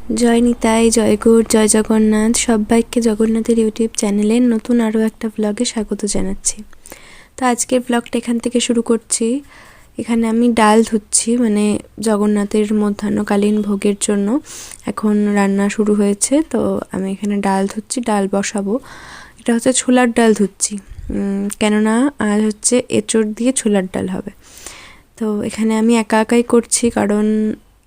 জয় নিতাই, জয় গৌর, জয় জগন্নাথ। সবাইকে জগন্নাথের ইউটিউব চ্যানেলের নতুন আরও একটা ব্লগে স্বাগত জানাচ্ছি। তো আজকের ব্লগটা এখান থেকে শুরু করছি। এখানে আমি ডাল ধুচ্ছি, মানে জগন্নাথের মধ্যাহ্নকালীন ভোগের জন্য এখন রান্না শুরু হয়েছে। তো আমি এখানে ডাল ধুচ্ছি, ডাল বসাবো। এটা হচ্ছে ছোলার ডাল ধুচ্ছি, কেননা আজ হচ্ছে এঁচোড় দিয়ে ছোলার ডাল হবে। তো এখানে আমি একা একাই করছি, কারণ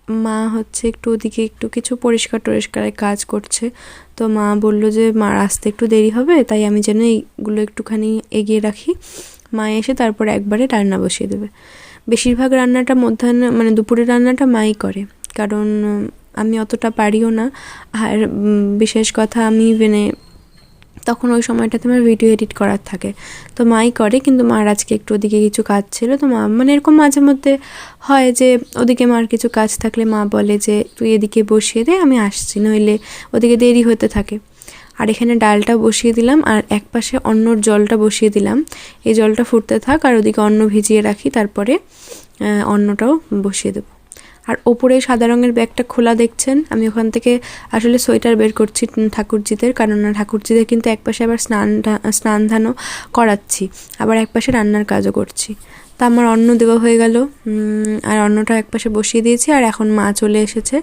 মা হচ্ছে একটু ওদিকে একটু কিছু পরিষ্কারের কাজ করছে। তো মা বলল যে মার আসতে একটু দেরি হবে, তাই আমি যেন এইগুলো একটুখানি এগিয়ে রাখি। মা এসে তারপরে একবারে রান্না বসিয়ে দেবে। বেশিরভাগ রান্নাটা মানে দুপুরের রান্নাটা মাই করে, কারণ আমি অতটা পারিও না। আর বিশেষ কথা আমি তখন ওই সময়টাতে আমার ভিডিও এডিট করার থাকে, তো মাই করে। কিন্তু মার আজকে একটু ওদিকে কিছু কাজ ছিল, তো মা এরকম মাঝে মধ্যে হয় যে ওদিকে মার কিছু কাজ থাকলে মা বলে যে তুই এদিকে বসিয়ে দে, আমি আসছি, নইলে ওদিকে দেরি হতে থাকে। আর এখানে ডালটা বসিয়ে দিলাম, আর এক পাশে অন্নর জলটা বসিয়ে দিলাম। এই জলটা ফুটতে থাক, আর ওদিকে অন্ন ভিজিয়ে রাখি, তারপরে অন্নটাও বসিয়ে দেবো। আর ওপরে সাদা রঙের ব্যাগটা খোলা দেখছেন, আমি ওখান থেকে আসলে সোয়েটার বের করছি ঠাকুরজিদের, কারণ ঠাকুরজিদের কিন্তু একপাশে আবার স্নান ধানও করাচ্ছি, আবার একপাশে রান্নার কাজও করছি। তা আমার অন্ন দেওয়া হয়ে গেল, আর অন্নটা একপাশে বসিয়ে দিয়েছি। আর এখন মা চলে এসেছে,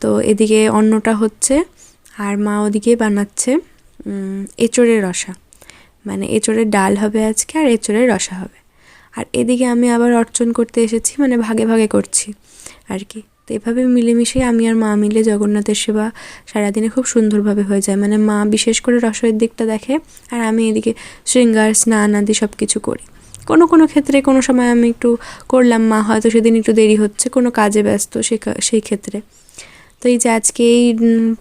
তো এদিকে অন্নটা হচ্ছে, আর মা ওদিকে বানাচ্ছে এঁচোড়ের রসা, মানে এঁচোড়ের ডাল হবে আজকে, আর এঁচোড়ের রসা হবে। আর এদিকে আমি আবার অর্চন করতে এসেছি, মানে ভাগে ভাগে করছি আর কি। তো এভাবে মিলেমিশে আমি আর মা মিলে জগন্নাথের সেবা সারাদিনে খুব সুন্দরভাবে হয়ে যায়। মানে মা বিশেষ করে রসের দিকটা দেখে, আর আমি এদিকে শৃঙ্গার স্নান আদি সব কিছু করি। কোনো ক্ষেত্রে কোনো সময় আমি একটু করলাম, মা হয়তো সেদিন একটু দেরি হচ্ছে, কোনো কাজে ব্যস্ত, সেই ক্ষেত্রে। তো এই যে আজকে এই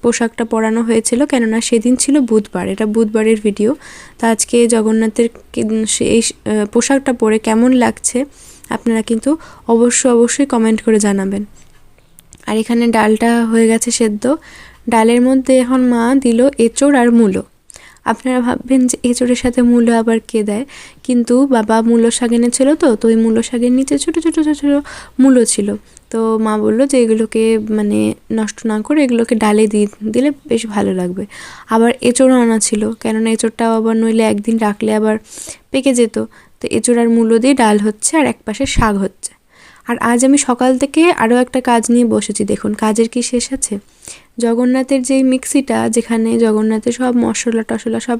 পোশাকটা পরানো হয়েছিল, কেননা সেদিন ছিল বুধবার, এটা বুধবারের ভিডিও। তো আজকে জগন্নাথের এই পোশাকটা পরে কেমন লাগছে আপনারা কিন্তু অবশ্যই কমেন্ট করে জানাবেন। আর এখানে ডালটা হয়ে গেছে সেদ্ধ। ডালের মধ্যে এখন মা দিল এঁচোড় আর মূলো। আপনারা ভাববেন যে এঁচোড়ের সাথে মূলো আবার কে দেয়, কিন্তু বাবা মূলো শাক এনেছিল, তো ওই মূলো শাকের নিচে ছোটো মূলো ছিল। তো মা বললো যে এগুলোকে মানে নষ্ট না করে এগুলোকে ডালে দিলে বেশ ভালো লাগবে। আবার এঁচোড়ও আনা ছিল, কেননা এঁচোড়টাও আবার নইলে একদিন রাখলে আবার পেকে যেত। তো এঁচোড় আর মূলো দিয়ে ডাল হচ্ছে, আর একপাশে শাক হচ্ছে। আর আজ আমি সকাল থেকে আরও একটা কাজ নিয়ে বসেছি, দেখুন কাজের কি শেষ আছে। জগন্নাথের যেই মিক্সিটা, যেখানে জগন্নাথের সব মশলা টশলা সব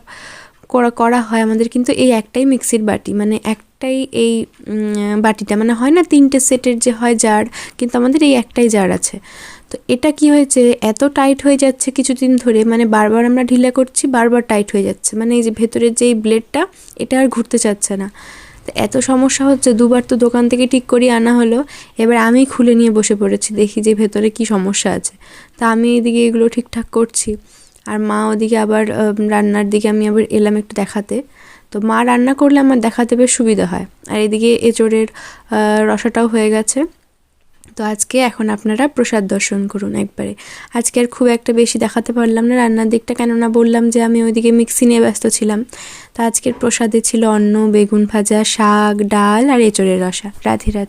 করা হয়, আমাদের কিন্তু এই একটাই মিক্সির বাটি, মানে একটাই এই বাটিটা, মানে হয় না 3টে সেটের যে হয় জার, কিন্তু আমাদের এই একটাই জার আছে। তো এটা কি হয়েছে, এত টাইট হয়ে যাচ্ছে কিছুদিন ধরে, মানে বারবার আমরা ঢিলা করছি, বারবার টাইট হয়ে যাচ্ছে, মানে এই যে ভেতরের যেই ব্লেডটা, এটা আর ঘুরতে চাচ্ছে না। তো এত সমস্যা হচ্ছে, দুবার তো দোকান থেকে ঠিক করিয়ে আনা হলো, এবার আমি খুলে নিয়ে বসে পড়েছি, দেখি যে ভেতরে কি সমস্যা আছে। তা আমি এদিকে এগুলো ঠিকঠাক করছি, আর মা ওদিকে আবার রান্নার দিকে আমি আবার এলাম একটু দেখাতে। তো মা রান্না করলে আমার দেখাতে বেশ সুবিধা হয়। আর এদিকে এঁচোড়ের রসাটাও হয়ে গেছে। তো আজকে এখন আপনারা প্রসাদ দর্শন করুন একবারে। আজকে আর খুব একটা বেশি দেখাতে পারলাম না রান্নার দিকটা, কেননা বললাম যে আমি ওইদিকে মিক্সি নিয়ে ব্যস্ত ছিলাম। তো আজকের প্রসাদে ছিল অন্ন, বেগুন ভাজা, শাক, ডাল আর এঁচোড়ের রসা। রাধে রাধে।